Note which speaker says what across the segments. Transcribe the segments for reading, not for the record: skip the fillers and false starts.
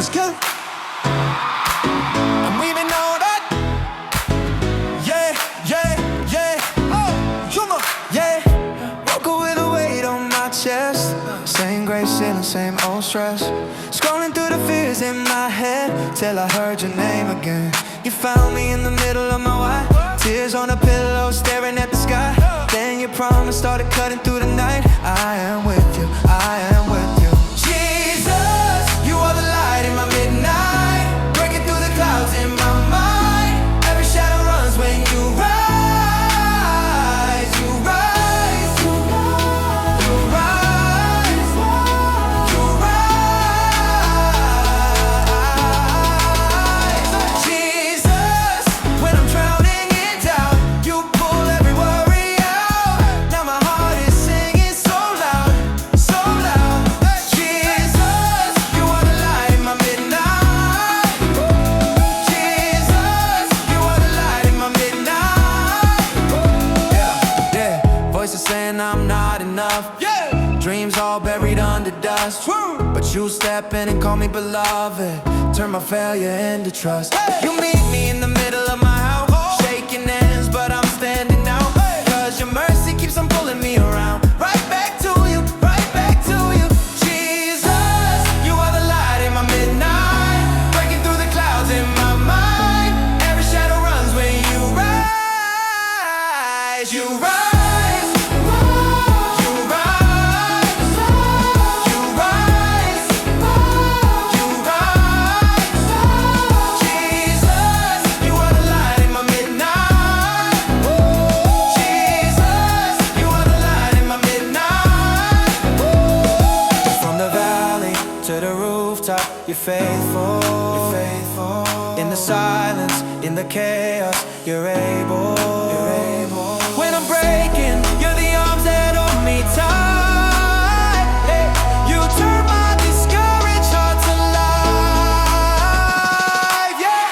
Speaker 1: let's go. And we even know that. Yeah, yeah, yeah. Oh, come on, yeah. Woke up with a weight on my chest. Same gray ceiling, same old stress. Scrolling through the fears in my head till I heard your name again. You found me in the middle of my why. Tears on a pillow, staring at the sky. Then your promise started cutting through the night. I am with you, I am with you. Jesus, you are the light in my midnight, breaking through the clouds in my mind. Every shadow runs when you rise. You rise, you rise, you rise, you rise. Jesus, when I'm drowning in doubt, you pull every worry out. Now my heart is singing so loud, so loud. Jesus, you are the light in my midnight. Jesus, you are the light in my midnight. Yeah, yeah. Voices saying I'm not enough. Yeah. Dreams all buried under dust. True. But you step in and call me beloved. Turn my failure into trust. Hey. You meet me in the middle of my house, shaking hands, but I'm standing out. Hey. Cause your mercy keeps on pulling me around. Right back to you, right back to you. Jesus, you are the light in my midnight, breaking through the clouds in my mind. Every shadow runs when you rise. You rise. You rise. You rise. You rise. Jesus, you are the light in my midnight. Jesus, you are the light in my midnight. From the valley to the rooftop, you're faithful. You're faithful. In the silence, in the chaos, you're able. You're able. When I'm breaking, you're the arms that hold me tight. Hey, you turn my discouraged heart to life. Yeah.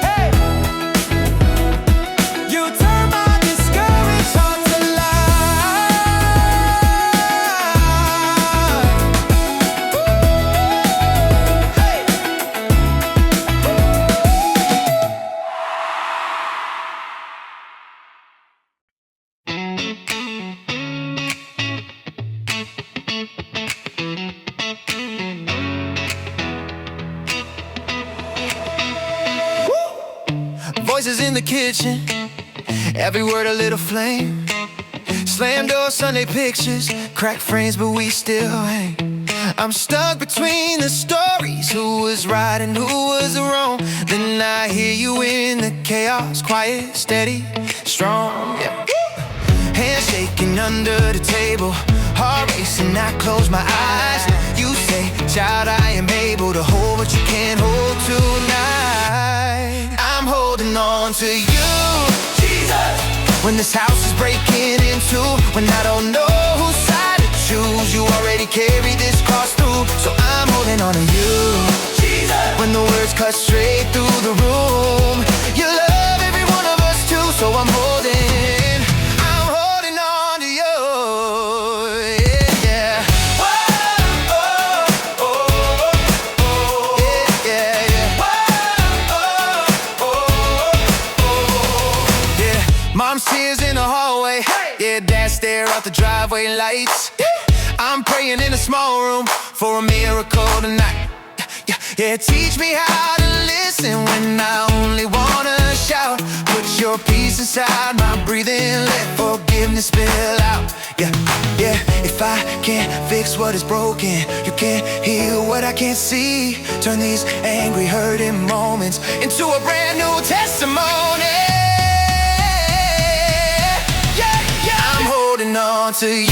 Speaker 1: Hey, you turn my discouraged heart to life. Hey. Voices in the kitchen, every word a little flame. Slam door, Sunday pictures, cracked frames, but we still hang. I'm stuck between the stories, who was right and who was wrong. Then I hear you in the chaos, quiet, steady, strong. Yeah. Hands shaking under the table, heart racing, I close my eyes. You say, child, I am able to hold what you can't hold tonight. I'm holding on to you, Jesus. When this house is breaking in two, when I don't know whose side to choose, you already carry this cross through. So I'm holding on to you, Jesus. When the words cut straight through the room, you love every one of us too. So I'm holding on to you. Yeah, yeah. Whoa, oh, oh, oh, yeah, yeah, yeah. Whoa, oh, oh, oh, yeah. Mom's tears in the hallway. Hey. Yeah, Dad stare out the driveway lights. I'm praying in a small room for a miracle tonight. Yeah, yeah, teach me how to listen when I only wanna shout. Put your peace inside my breathing, let forgiveness spill out. Yeah, yeah, if I can't fix what is broken, you can't heal what I can't see. Turn these angry, hurting moments into a brand new testimony. Yeah, yeah, I'm holding on to you,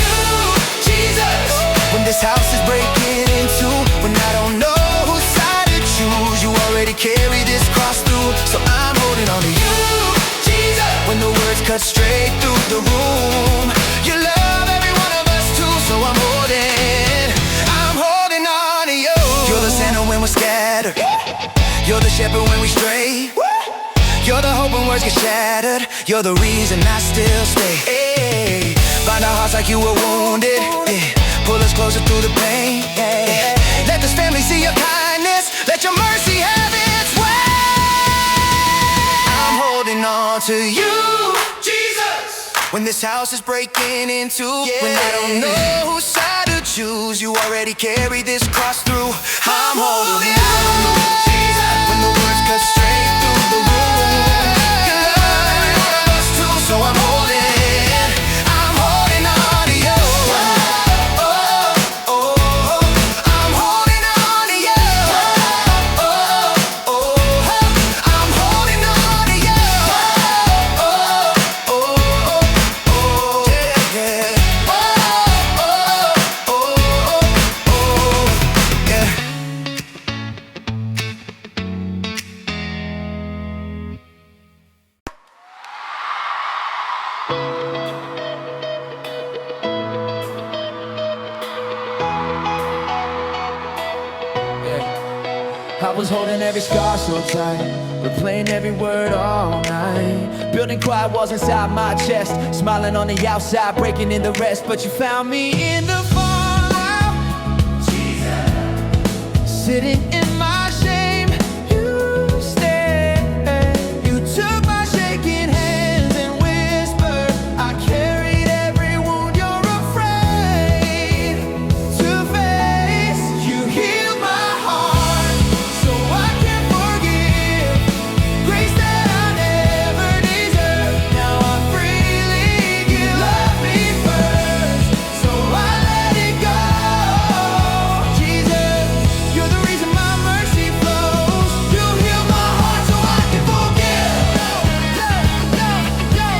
Speaker 1: Jesus. When this house is breaking in two, when I don't know whose side to choose, you already carry this cross through. So I'm holding on to you, Jesus. When the words cut straight through the room, you love every one of us too. So I'm holding on to you. You're the center when we're scattered. You're the shepherd when we stray. You're the hope when words get shattered. You're the reason I still stay. Hey, bind our hearts like you were wounded. Yeah. Pull us closer through the pain. Let this family see your kindness. Let your mercy have its way. I'm holding on to you, Jesus. When this house is breaking into, when I don't know whose side to choose, you already carry this cross through. I'm holding on, Jesus. When the words cut straight through the room, your love is all of us too. So I'm holding on to you.
Speaker 2: I was holding every scar so tight, replaying every word all night. Building quiet walls inside my chest, smiling on the outside, breaking in the rest. But you found me in the fallout, Jesus. Sitting in my shame, you stayed. You took my shaking hands and whispered, I carried every wound you're afraid to face. You healed my heart so I can forgive, grace that I never deserved. Now I freely give. Love me first, so I let it go. Jesus, you're the reason my mercy flows. You heal my heart so I can forgive.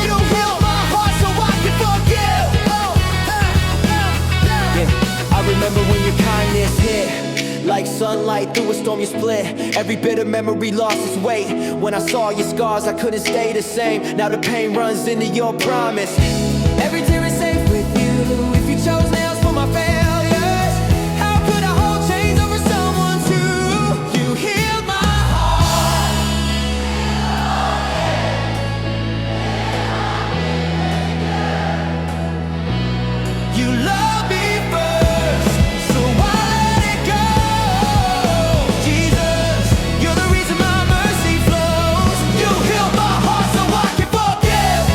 Speaker 2: You heal my heart so I can forgive. Yeah, I remember when your kindness hit like sunlight through a storm you split. Every bit of memory lost its weight. When I saw your scars I couldn't stay the same. Now the pain runs into your promise. Every tear is safe with you. If you chose nails for my failures, how could I hold chains over someone too? You healed my heart. You love me first, so I let it go. Jesus, you're the reason my mercy flows. You healed my heart so I can forgive.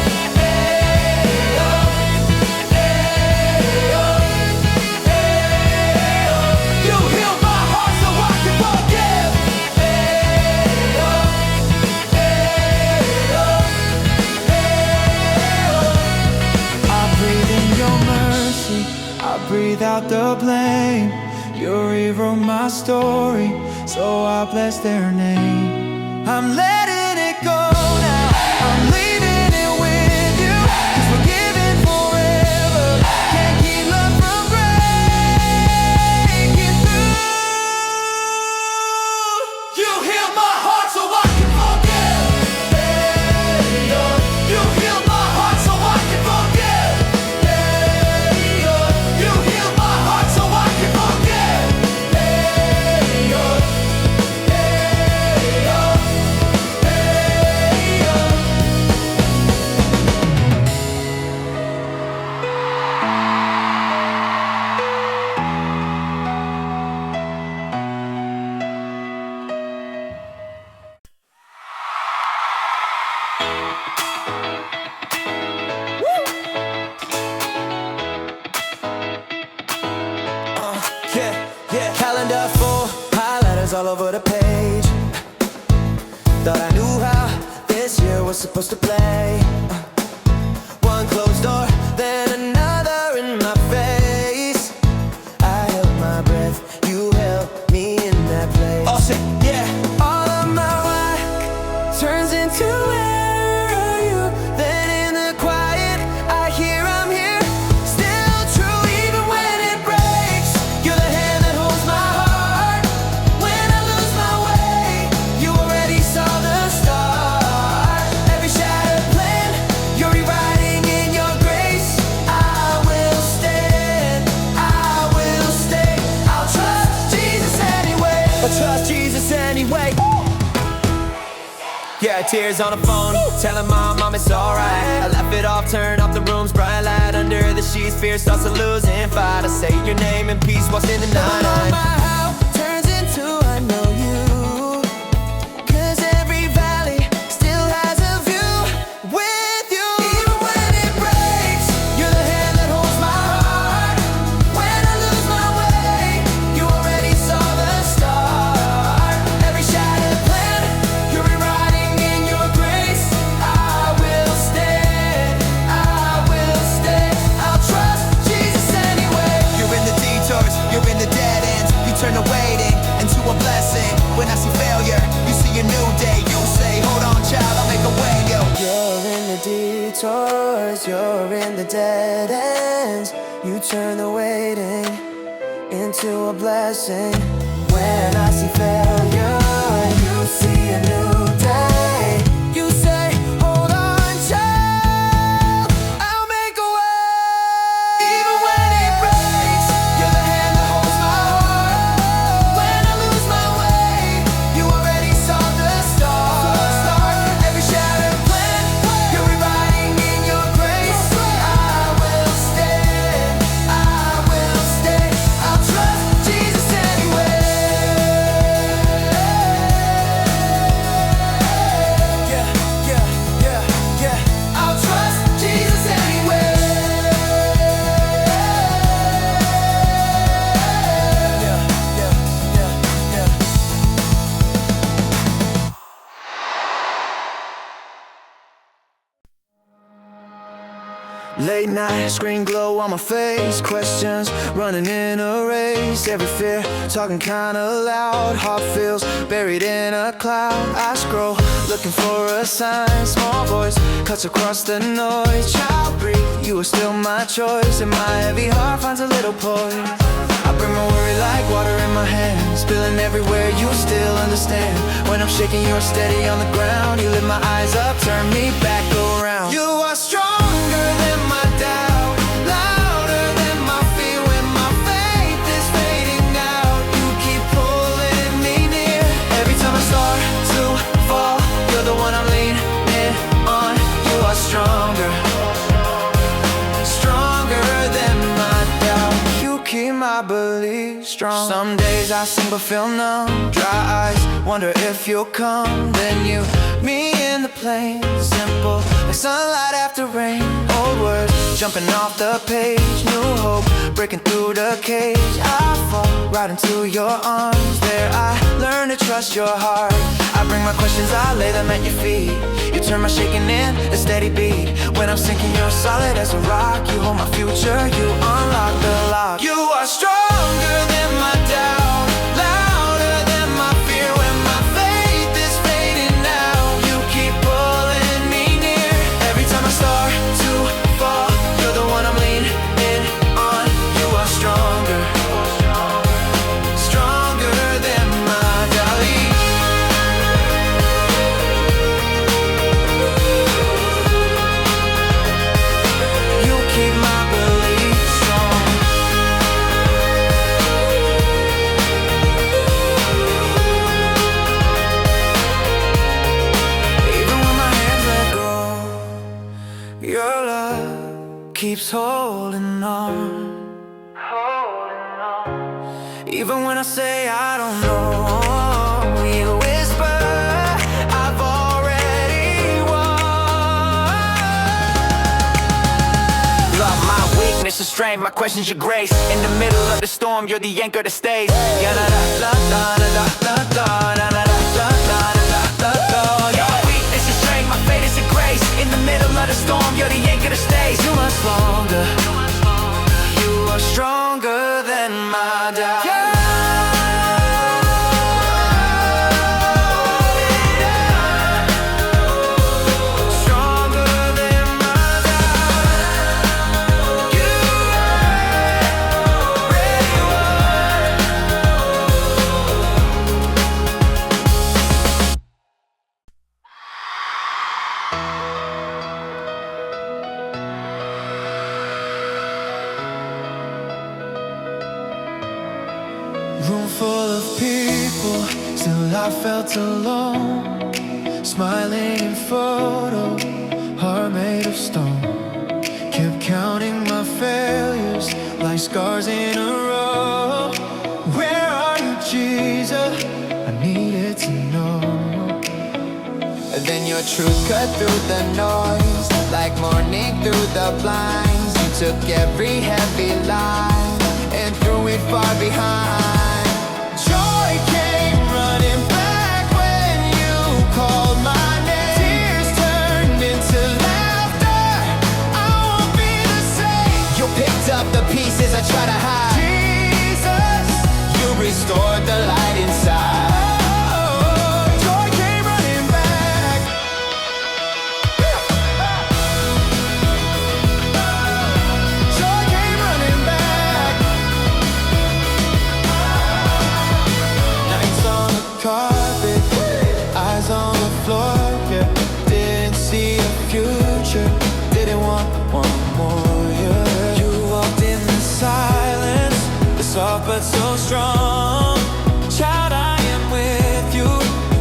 Speaker 2: You healed my heart so I can forgive. I breathe in your mercy, I breathe out the blame. You rewrote my story, so I bless their name. I'm letting it go now, I'm leaving it with you. 'Cause we're giving forever, can't keep love from breaking through. You healed my heart so I can forgive. You healed my heart so I can forgive. You healed my heart so I can forgive. Calendar full, highlighters all over the page. Thought I knew how this year was supposed to play. One closed door, then another in my face. I held my breath, you held me in that place. Oh shit, yeah. All of my why turns into where are you? Then in the quiet, I hear I'm here. Still true even when it breaks. You're the hand that holds my heart. When I lose my way, you already saw the start. Every shattered plan, you're rewriting in your grace. I will stay. Cried tears on the phone, telling mom it's alright. I laugh it off, turn off the room's bright light. Under the sheets, fear starts to lose and fight. I say your name in peace, walks in the night. My house turns into I know you, 'cause every valley still has a view with you. Even when it breaks, you're the hand that holds my heart. When I lose my way, you already saw the start. Every shattered plan, you're rewriting in your grace. I will stand, I'll trust Jesus anyway.
Speaker 1: You're in the detours, you're in the dead ends. You turn the waiting into a blessing. When I see failure, you see a new day. You say, hold on child, I'll make a way, yo.
Speaker 2: You're in the detours, you're in the dead ends. You turn the waiting into a blessing. When I see failure, you see a new day. You say, hold on, child, I'll make a way.
Speaker 1: Even when it breaks, you're the hand that holds my heart. When I lose my way, you already saw the start. Every shattered plan, you're rewriting in your grace. I will stand, I'll trust Jesus anyway. Yeah. I'll trust Jesus anyway.
Speaker 2: Late night, screen glow on my face. Questions running in a race. Every fear talking kinda loud. Heart feels buried in a cloud. I scroll, looking for a sign. Small voice cuts across the noise. Child, breathe, you are still my choice. And my heavy heart finds a little poise. I bring my worry like water in my hands, spilling everywhere, you still understand. When I'm shaking, you're steady on the ground. You lift my eyes up, turn me back around.
Speaker 1: You are stronger than my doubt, louder than my fear. When my faith is fading out, you keep pulling me near.
Speaker 2: Every time I start to fall, you're the one I'm leaning on. You are stronger, stronger than my doubt. You keep my belief strong. Some days I sing but feel numb. Dry eyes, wonder if you'll come. Then you me in the plane, simple like sunlight after rain. Old words jumping off the page. New hope breaking through the cage. I fall right into your arms. There I learn to trust your heart. I bring my questions, I lay them at your feet. You turn my shaking in a steady beat. When I'm sinking, you're solid as a rock. You hold my future, you unlock the lock.
Speaker 1: You are stronger than my doubt, louder than my fear. When my faith is fading out, you keep pulling me near.
Speaker 2: Every time I start to fall, you're the one I'm leaning on. You are stronger, stronger than my doubt. You keep my belief strong. Even when my hands let go, your love keeps holding on. Even when I say I don't know, you whisper, I've already won. Love, my weakness is strength, my question's your grace. In the middle of the storm, you're the anchor that stays. Yeah, la la la la la la la la la la la la la. Your weakness is strength, my faith is your grace. In the middle of the storm, you're the anchor that stays. You much longer, you are stronger than my doubt. Stronger than my doubt. You already Room full of people, still I felt alone.
Speaker 1: smiling in photo, heart made of stone. Kept counting my failures like scars in a row. Where are you, Jesus? I needed to know. Then your truth cut through the noise, like morning through the blinds. You took every heavy line and threw it far behind. Joy came running back when you called my name. Tears turned into laughter. I won't be the same. You picked up the pieces I tried to hide. Jesus, you restored the light inside. Carpet, eyes on the floor, yeah. Didn't see a future, didn't want one more, yeah. You walked in the silence, the soft but so strong. Child, I am with you,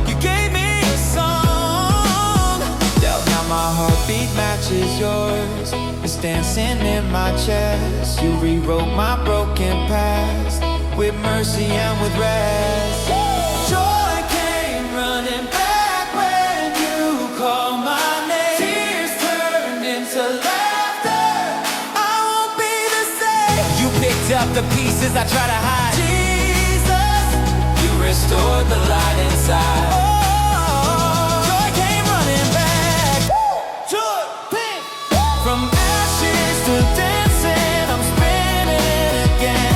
Speaker 1: you gave me a song. Now my heartbeat matches yours, it's dancing in my chest. You rewrote my broken past, with mercy and with rest. Joy came running back when you called my name. Tears turned into laughter. I won't be the same. You picked up the pieces I tried to hide. Jesus, you restored the light inside. Oh, joy came running back. Joy, from ashes to dancing, I'm spinning again.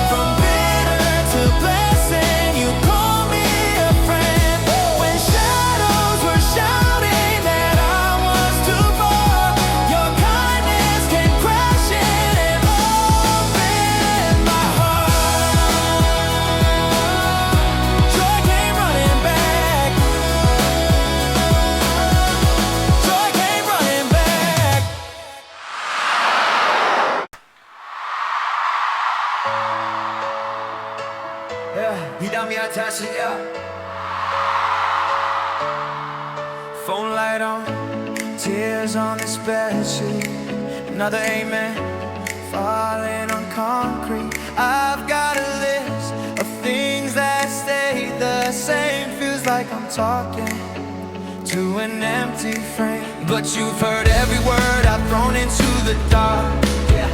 Speaker 1: From bitter to blessing, you call me a friend. When shadows were shouting that I was too far, your kindness came crashing and opened my heart. Joy came running back. Joy came running back. Yeah, 이담이 다시야. Phone light on, tears on this bedsheet. Another amen, falling on concrete. I've got a list of things that stay the same. Feels like I'm talking to an empty frame. But you've heard every word I've thrown into the dark. Yeah.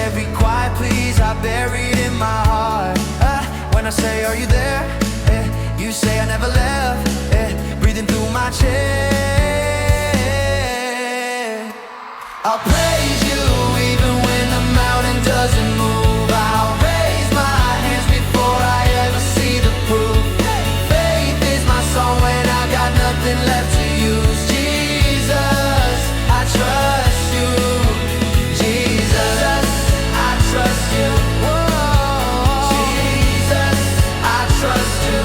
Speaker 1: Every quiet please I buried in my heart. When I say, are you there? You say I never left. Breathing through my chest. I'll praise you even when the mountain doesn't move. I'll raise my hands before I ever see the proof. Faith is my song when I got nothing left to use. Jesus, I trust you. Jesus, I trust you. Jesus, I trust you.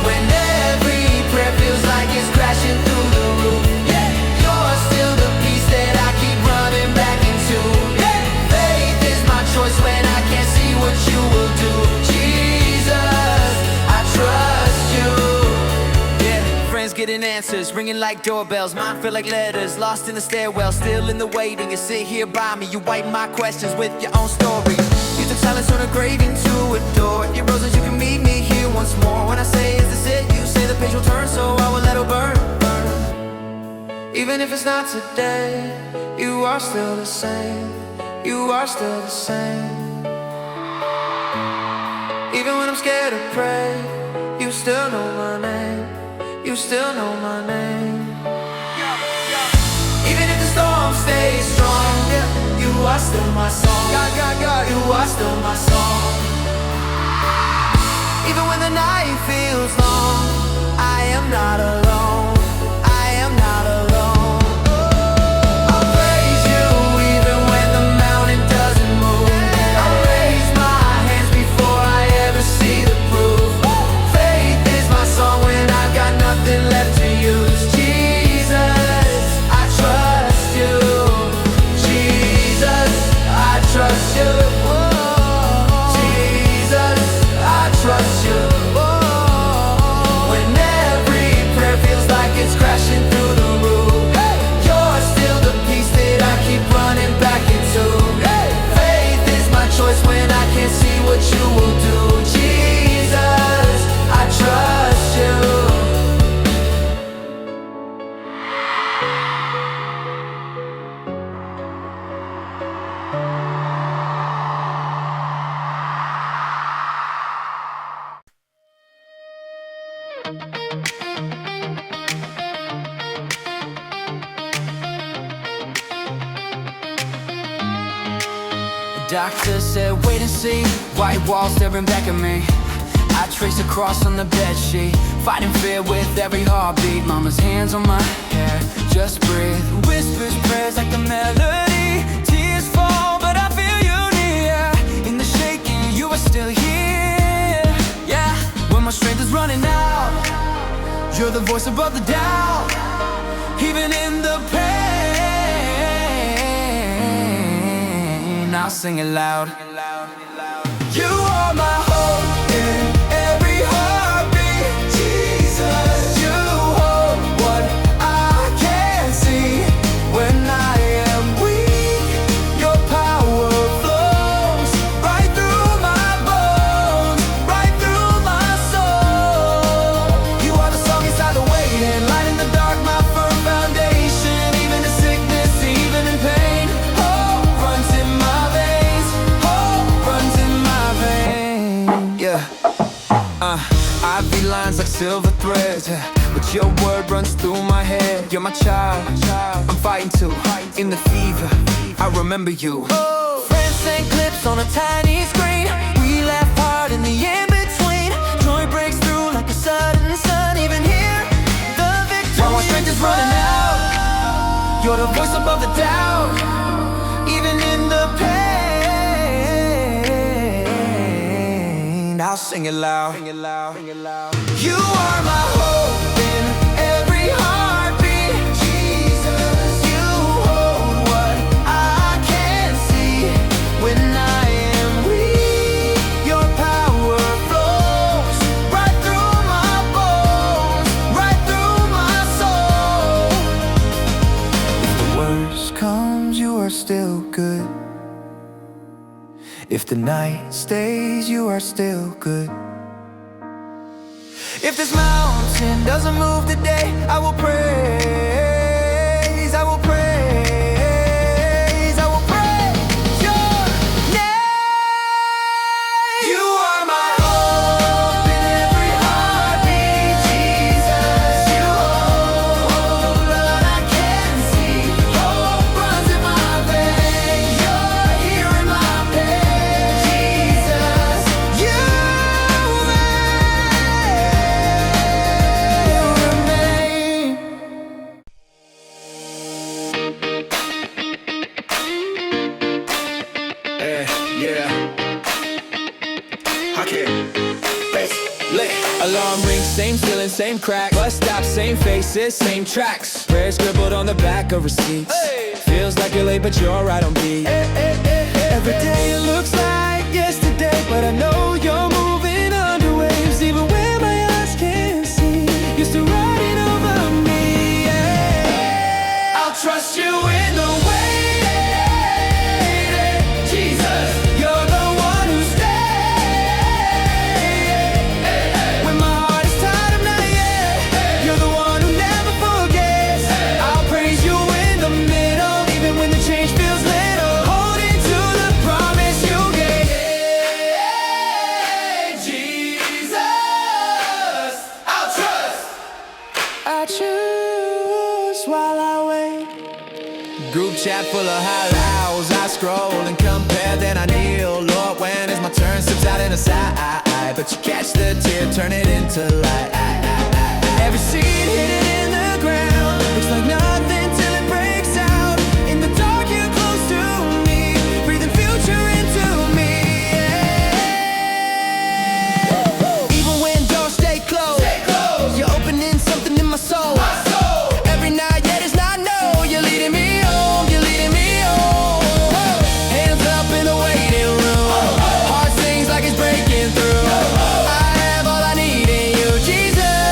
Speaker 1: When every prayer feels like it's crashing through the roof, you're still the peace that I keep running back into. Faith is my choice when I can't see what you will do. Jesus, I trust you. Friends getting answers, ringing like doorbells. Mine feel like letters, lost in the stairwell, still in the waiting. You sit here by me, you wipe my questions with your own story. You took silence on a grave into a door. You rose and you can meet me here once more. When I say, is this it? You say the page will turn, so I will let it burn, burn. Even if it's not today, you are still the same. You are still the same. Even when I'm scared to pray, you still know my name. You still know my name. Even if the storm stays strong, you are still my song. God, you are still my song. Even when the night feels long, I am not alone. I am not alone. I'll praise you even when the mountain doesn't move. I'll raise my hands before I ever see the proof. Faith is my song when I've got nothing left to use. Jesus, I trust you. Jesus, I trust you. Jesus, I trust you. When every Doctor said wait and see, white walls staring back at me. I trace a cross on the bedsheet, fighting fear with every heartbeat. Mama's hands on my hair, just breathe. Whispers prayers like the melody. Tears fall but I feel you near. In the shaking you are still here. Yeah, when my strength is running out, you're the voice above the doubt. Even in the pain, I'll sing it loud. You are my hope in every heartbeat, Jesus. You hold what I can't see. When I am weak, your power flows right through my bones, right through my soul. You are the song inside the waiting, light in the dark, my firm foundation. Even in sickness, even in pain, hope runs in my veins, hope runs in my veins. Yeah. Ivy lines like silver threads, but your word runs through my head. You're my child, I'm fighting too. In the fever, I remember you. Friends send clips on a tiny screen. We laugh hard in the in-between. Joy breaks through like a sudden sun. Even here, the victory. While my strength is running out, you're the voice above the doubt. Even in the pain, I'll sing it loud. You are my hope in every heartbeat, Jesus. You hold what I can't see. When I am weak, your power flows right through my bones, right through my soul. If the worst comes, you are still good. If the night stays, you are still good. If this mountain doesn't move today, I will praise, I will praise, I will praise your name. You are my hope in every heartbeat, Jesus. You hold what I can't see. Hope runs in my veins. You're here in my pain, Jesus. You alarm rings, same ceiling, same crack. Bus stop, same faces, same tracks. Prayers scribbled on the back of receipts. Feels like you're late, but you're right on beat. Every day it looks like yesterday, but I know you're moving under waves. Even when my eyes can't see, you're still riding over me. I'll trust you in the waiting, Jesus. You're the one who stays. When my heart is tired, I'm not yet. You're the one who never forgets. I'll praise you in the middle, even when the change feels little. Holding to the promise you gave, Jesus. I'll trust. I choose while I wait. Group chat full of highlights. I scroll and compare, then I kneel. Lord, when is my turn? Slips out in the side, but you catch the tear, turn it into light. Every seed hidden in the ground looks like nothing till it breaks out. In the dark, you're close to me, breathing future into me. Even when doors stay closed, you're opening something in my soul. Every night, yet it's not no. You're leading me home, you're leading me home. Hands up in the waiting room, heart sings like it's breaking through. I have all I need in you, Jesus.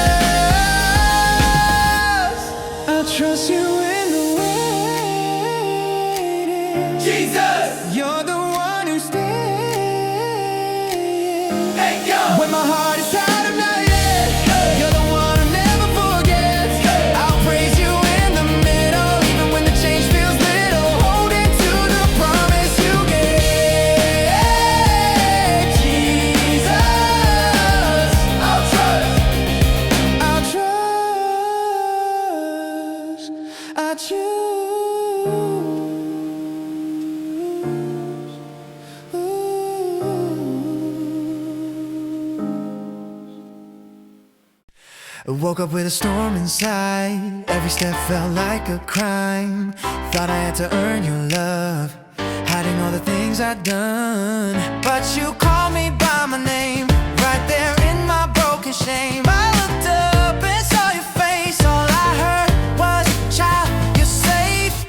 Speaker 1: Woke up with a storm inside. Every step felt like a crime. Thought I had to earn your love, hiding all the things I'd done. But you called me by my name, right there in my broken shame. I looked up and saw your face. All I heard was, child, you're safe.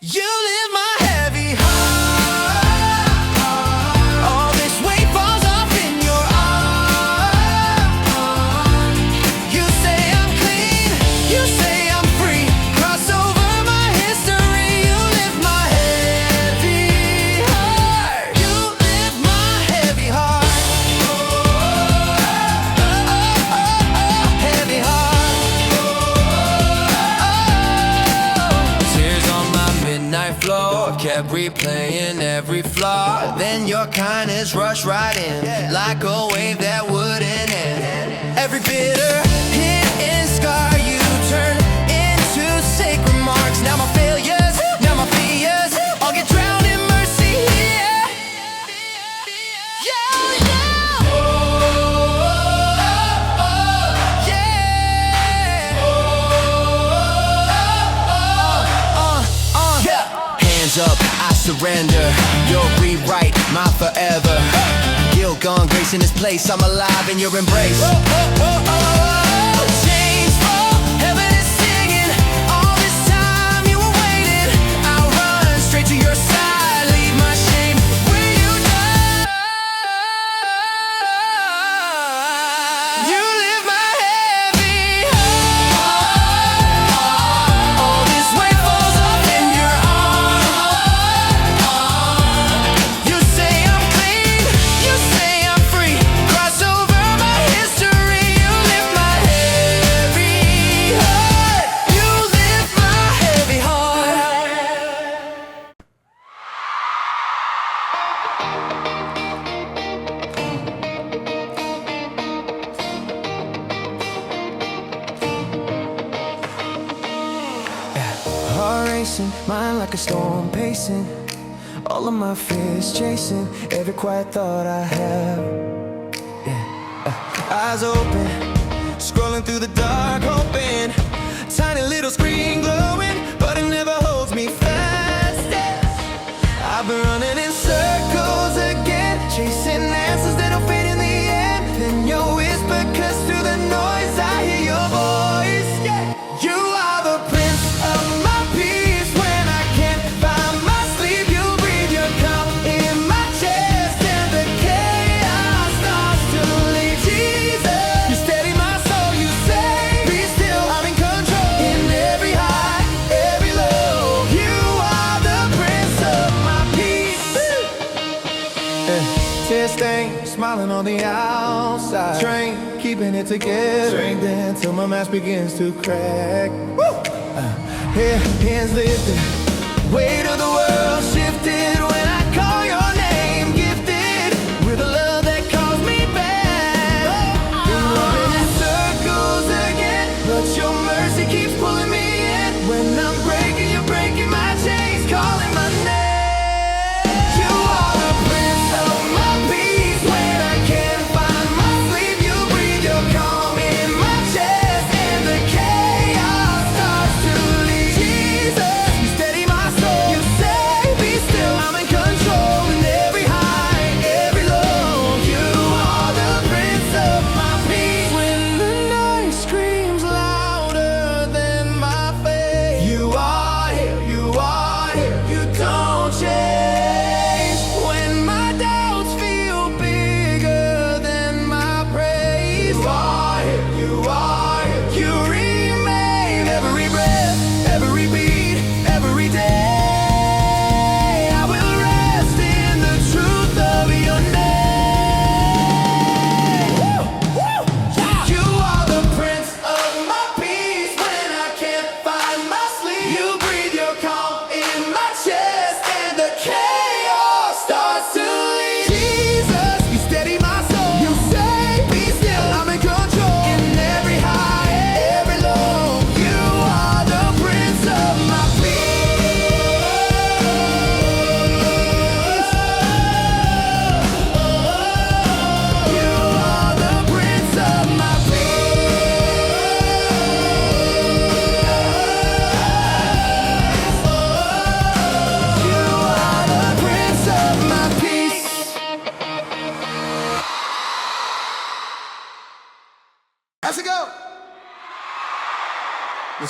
Speaker 1: You lift my heavy heart. All this weight falls off in your arms. You say I'm clean, you say I'm free. Cross over my history. You lift my heavy heart. You lift my heavy heart. Heavy heart. Tears on my midnight floor, kept replaying every flaw. Then your kindness rushed right in, like a wave that wouldn't end. Every bitter hit and scar you turn into sacred marks. Now my failures, now my fears, all get drowned in mercy here. Yeah, yeah. Yeah. Hands up, I surrender. You'll rewrite my forever. Guilt gone, grace in this place. I'm alive in your embrace. Chains fall, heaven is singing. All this time you were waiting. I'll run straight to your side. Leave my shame where you died. You lift my heavy heart. All this weight falls off in your arms. You say I'm clean, you say I'm free. Cross over my history. You lift my heavy heart. You lift my heavy heart. Heart racing, mind like a storm pacing. All of my fears chasing every quiet thought I have. Eyes open, scrolling through the dark, hoping. Tiny little screen glowing, but it never holds me fast. I've been running in circles again, chasing answers that don't fit in the end. Then your whisper cuts through the noise, I hear your voice. You are the prince of my peace. When I can't find my sleep, you breathe your calm in my chest, and the chaos starts to leave. Jesus, you steady my soul, you say, be still, I'm in control. In every high, every low, you are the prince of my peace. Tear stained, smiling on the outside. Train, keeping it together. Then till my mask begins to crack. Hands lifted, weight of the world shifted. When I call your name, gifted with a love that calls me back. Been running in circles again, but your mercy keeps pulling me in. When I'm breaking, you're breaking my chains, calling my name. You are the prince of my peace. When I can't find my sleep, you breathe your calm in my chest, and the chaos starts to leave. Jesus, you steady my soul. You say, be still, I'm in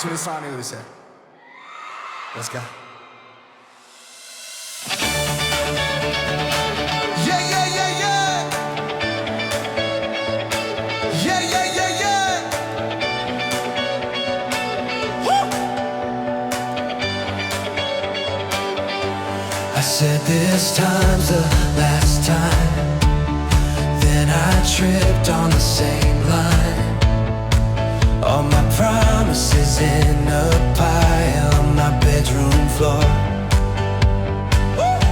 Speaker 3: to this song we said. Let's go.
Speaker 1: Yeah, yeah, yeah, yeah. Yeah, yeah, yeah, yeah. Woo! I said this time's the last time. Then I tripped on the same line. All my promises in a pile on my bedroom floor.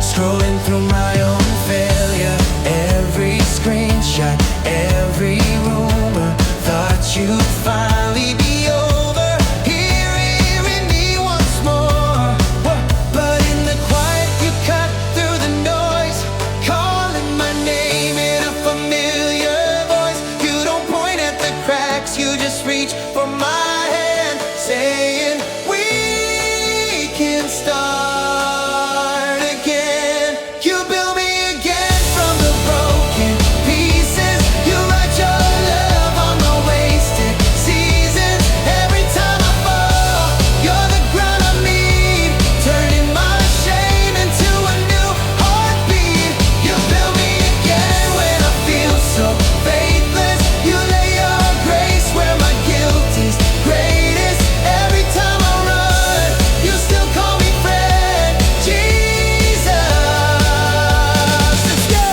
Speaker 1: Scrolling through my own failure, every screenshot, every rumor. Thought you'd finally be over, hearing me once more. But in the quiet you cut through the noise, calling my name in a familiar voice. You don't point at the cracks, you just reach for my hand, saying we can start again. You build me again from the broken pieces. You write your love on my wasted seasons. Every time I fall, you're the ground I need, turning my shame into a new heartbeat. You build me again when I feel so faithless. You lay your grace where my guilt is greatest. Every time I run, you still call me friend. Jesus, let's go.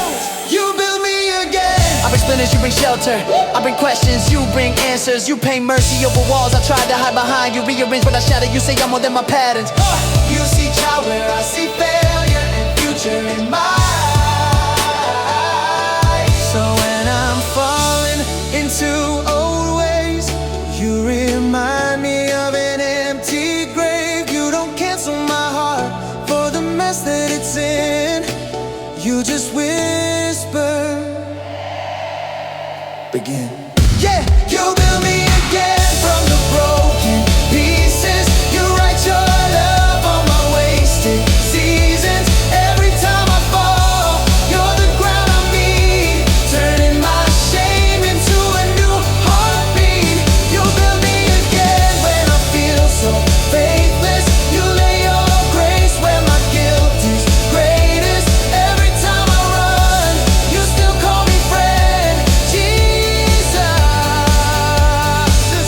Speaker 1: You build me again.
Speaker 4: I bring splinters, you bring shelter. I bring questions, you bring answers. You paint mercy over walls I tried to hide behind. You rearrange what I shatter. You say I'm more than my patterns.
Speaker 1: You see child where I see failure and future in my eyes. So when I'm falling into old ways, you remind me of an empty grave. You don't cancel my heart for the mess that it's in. You just whisper, begin. Yeah, you build me again from the broken pieces. You write your love on my wasted seasons. Every time I fall, you're the ground I need, turning my shame into a new heartbeat. You build me again when I feel so faithless. You lay your grace where my guilt is greatest. Every time I run, you still call me friend. Jesus,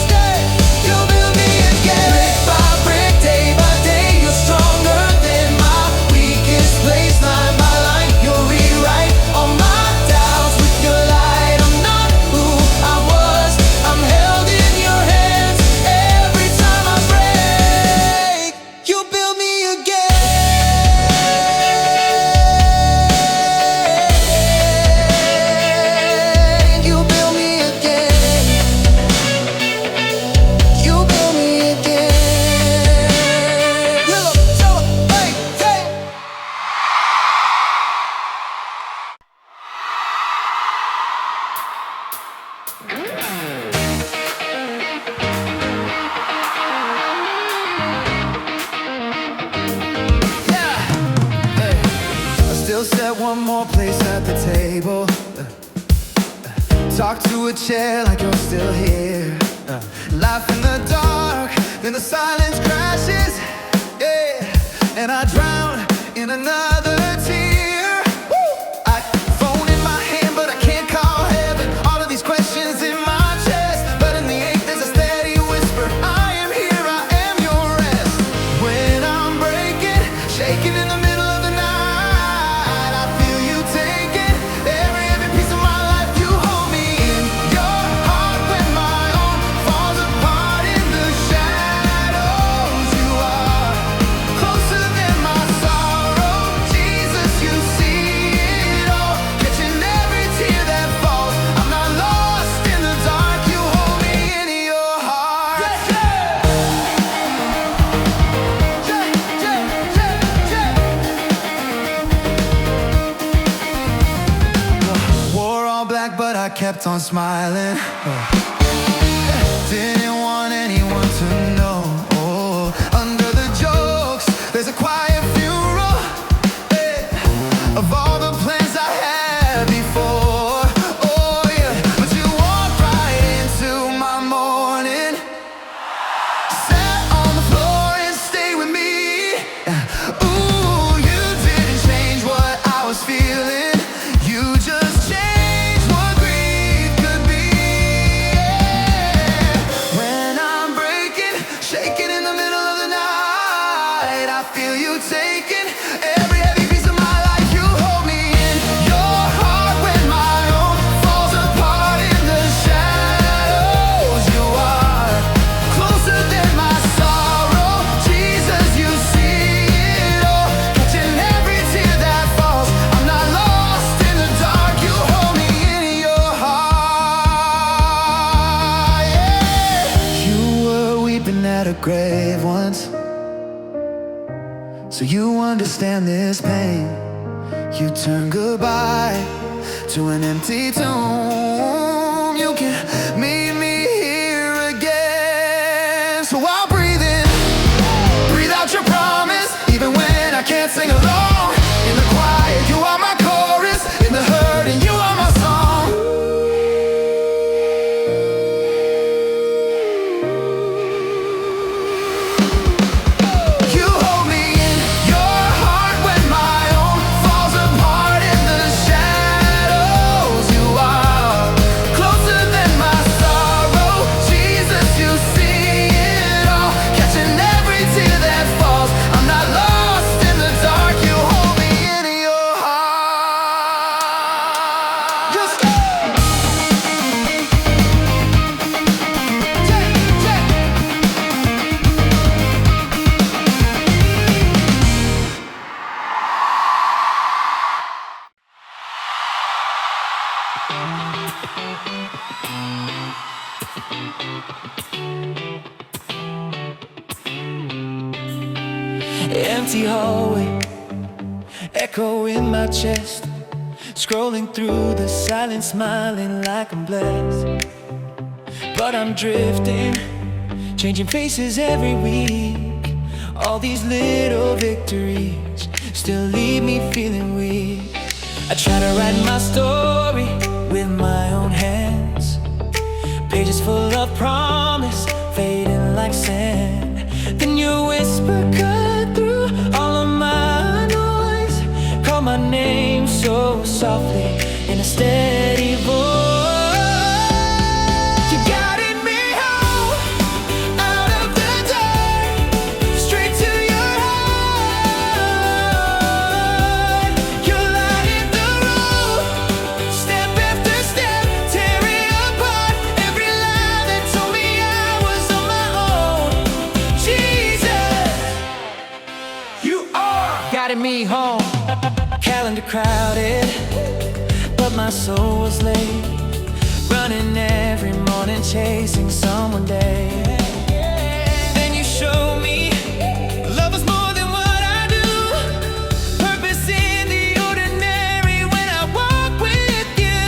Speaker 1: stay. You build me again, brick by brick, day by day. You're stronger than my weakest place, line by line. You'll rewrite all my doubts with your light. I'm not who I was, I'm held in your hands. Every time I break, you build me again. You build me again. You build me again. Willow, Stella, hey, hey. Yeah. Hey. I still set one more place at the table. Talk to a chair like you're still here. Laugh in the dark, then the silence crashes. Yeah. And I drown in another tear. Woo! I phone in my hand, but I can't call heaven. All of these questions in my chest, but in the ache there's a steady whisper. I am here, I am your rest. When I'm breaking, shaking in the middle of the night, I feel you taking every piece of my life. You hold me in your heart when my own falls apart in the shadows. You are closer than my sorrow. Jesus, you see it all, catching every tear that falls. I'm not lost in the dark. You hold me in your heart. Wore all black, but I kept on smiling. Didn't want anyone to know. Under the jokes, there's a quiet funeral, of all the plans I had before. Oh yeah, but you walked right into my morning. Sat so you understand this pain. You turn goodbye to an empty tomb. You can meet me here again. So I'll breathe in, breathe out your promise, even when I can't sing along. In the quiet, you are my chorus. In the hurt, and you are my song. You hold me in your heart when my own falls apart in the shadows. You are closer than my sorrow. Jesus, you see it all, catching every tear that falls. I'm not lost in the dark. You hold me in your heart. Just empty hallway, echo in my chest, scrolling through the silence, smiling like I'm blessed. But I'm drifting, changing faces every week. All these little victories still leave me feeling weak. I try to write my story with my own hands, pages full of promise, fading like sand. Then you whisper, cut through all of my noise, call my name so softly in a steady voice. You guided me home, out of the dark, straight to your heart. You're lighting the road, step after step, tearing apart every lie that told me I was on my own. Jesus, you are guiding me home. Calendar crowded, but my soul was late, running every morning, chasing someone day. Then you showed me love is more than what I do, purpose in the ordinary when I walk with you.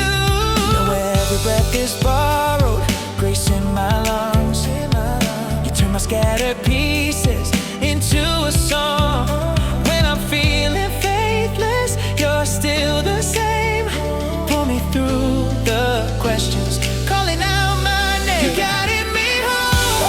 Speaker 1: Know every breath is borrowed, grace in my lungs. You turn my scattered pieces into a song. When I'm feeling faithless, you're still the same. Pull me through the questions, calling out my name. You guided me home,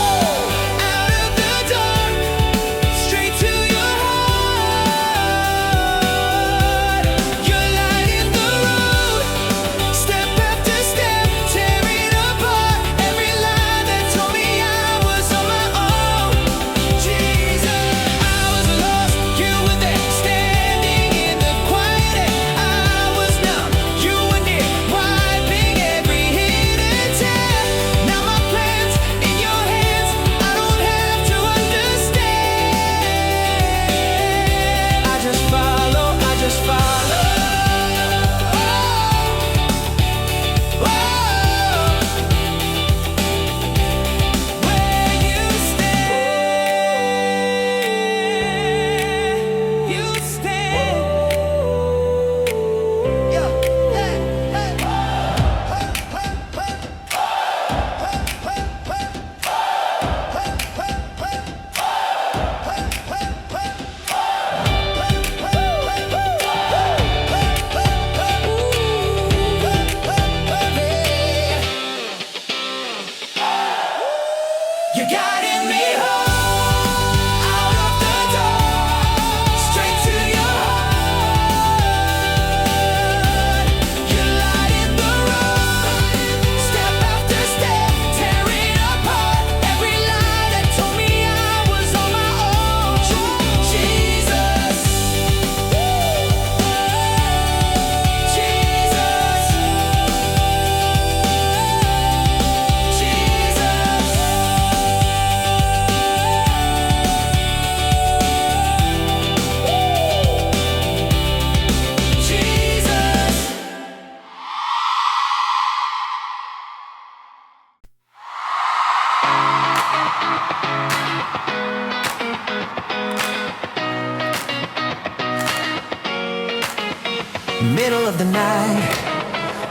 Speaker 2: middle of the night.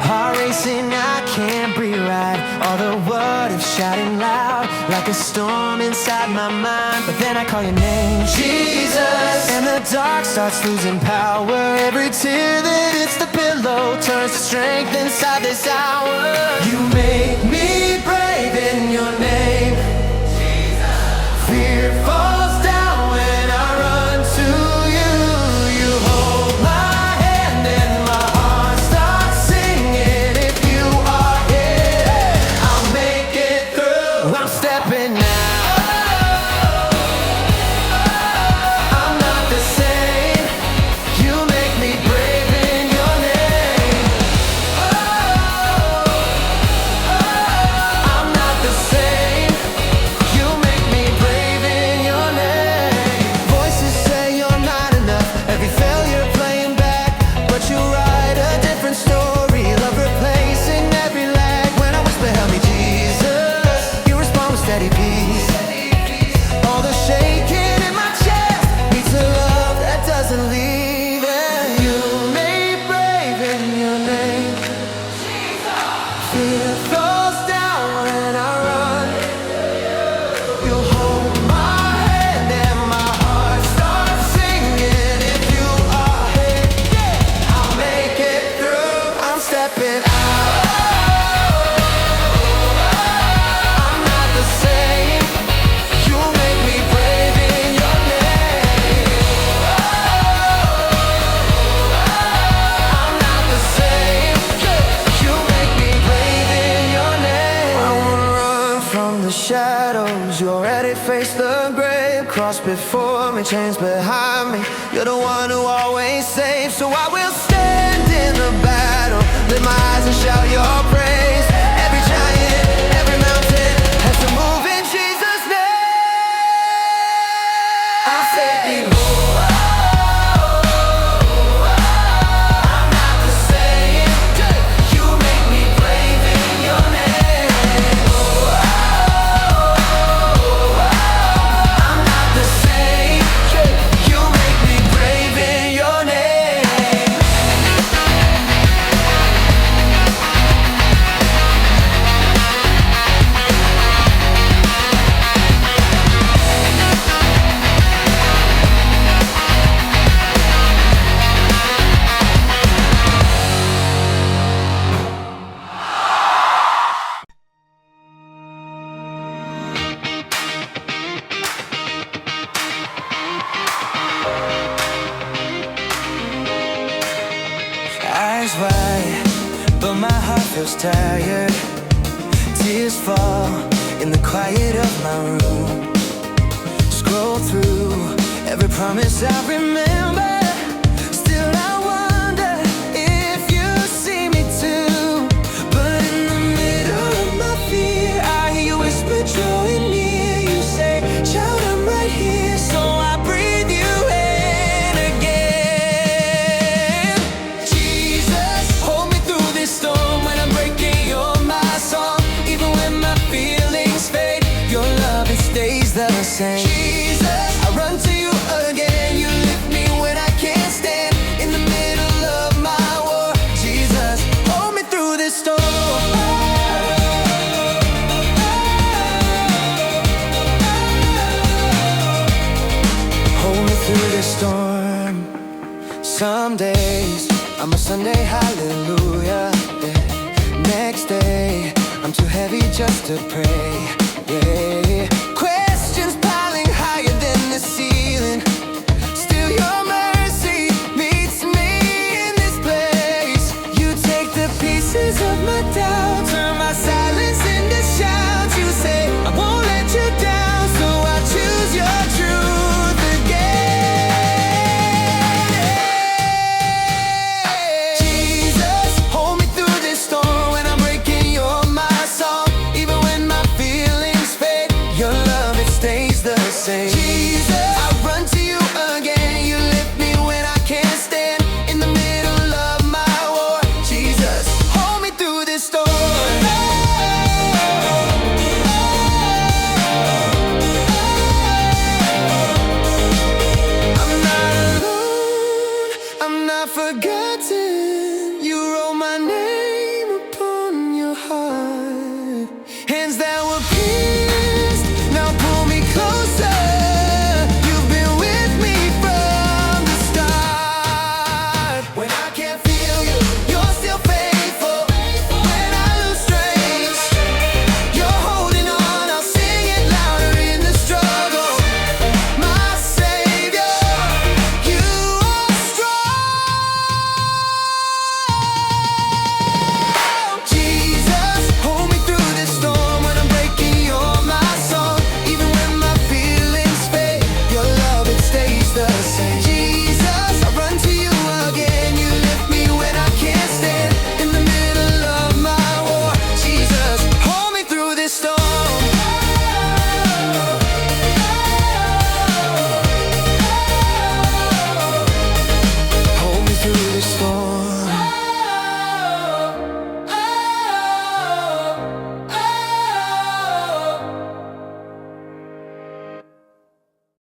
Speaker 2: Heart racing, I can't breathe right. All the what ifs shouting loud, like a storm inside my mind. But then I call your name, Jesus, and the dark starts losing power. Every tear that hits the pillow turns to strength inside this hour. You make me brave in your name. Fear falls down when I run to you. You hold my hand and my heart starts singing. If you are here, I'll make it through. I'm stepping out. I'm not the same. You make me brave in your name. I'm not the same. You make me brave in your name. Voices say you're not enough. Every failure playing back, but you write a different story. Love replacing every lag. When I whisper, help me, Jesus, you respond with steady peace. All the shaking in my chest beats a love that doesn't leave. And you made brave in your name. Fear falls down when I run. You hold my hand and my heart starts singing. If you are here, I'll make it through. I'm stepping out. I'm not the same. You make me brave in your name. I'm not the same. You make me brave in your name. I wanna run from the shadows. You already faced the grave. Cross before me, chains behind me. You're the one who always saves. So I will stand in the battle. Lift my eyes and shout your praise. Every giant, every mountain has to move in Jesus' name. I say, behold, I'm not the same. You make me brave in your name. I'm not the same. You make me brave in your name. Eyes wide, but my heart feels tired. Tears fall in the quiet of my room. Scroll through every promise I remember. Still I wonder if you see me too. But in the middle of my fear, I hear you whisper, drawing near. You say, child, I'm right here. So I breathe you in again. Jesus, hold me through this storm. When I'm breaking, you're my song. Even when my feelings fade, your love, it stays the same. Jesus, I run to you again. You lift me when I can't stand. In the middle of my war, Jesus, hold me through this storm. Hold me through this storm. Some days I'm a Sunday hallelujah, yeah. Next day I'm too heavy just to pray, yeah.